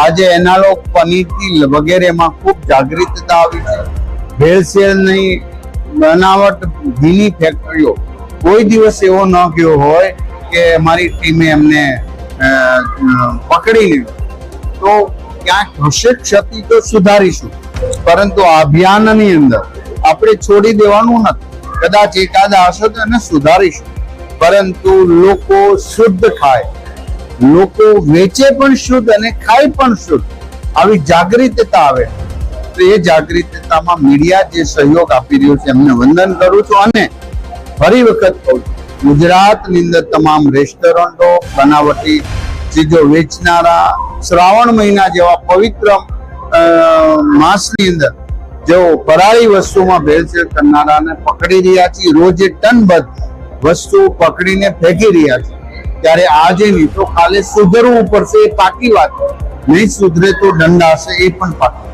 આજે એનાલોગ પનીર વગેરેમાં ખૂબ જાગૃતતા આવી છે. ભેળસેળની બનાવટ ઘીની ફેક્ટરીઓ કોઈ દિવસ એવો ન ગયો હોય કે અમારી ટીમે એમને પકડીને, તો ક્યાંક હશે ક્ષતિ તો સુધારીશું, પરંતુ આ અભિયાનની અંદર આપણે છોડી દેવાનું નથી. કદાચ એકાદા હશે તો એને સુધારીશું, પરંતુ લોકો શુદ્ધ ખાય, લોકો વેચે પણ શુદ્ધ અને ખાય પણ શુદ્ધ, આવી જાગૃતતા આવે. તો એ જાગૃતતામાં મીડિયા જે સહયોગ આપી રહ્યું છે એમને વંદન કરું છું. અને ફરી વખત કહું છું, ગુજરાતની અંદર તમામ રેસ્ટોરન્ટો, બનાવટી ચીજો વેચનારા, શ્રાવણ મહિના જેવા પવિત્ર માસની અંદર જેઓ ફરાળી વસ્તુમાં ભેળસેળ કરનારાને પકડી રહ્યા છીએ. રોજે ટનબંધ વસ્તુ પકડીને ફેંકી રહ્યા છે. ત્યારે આજે નહીં તો કાલે સુધરવું પડશે, એ પાકી વાત. નહીં સુધરે તો દંડ હશે, એ પણ પાકી.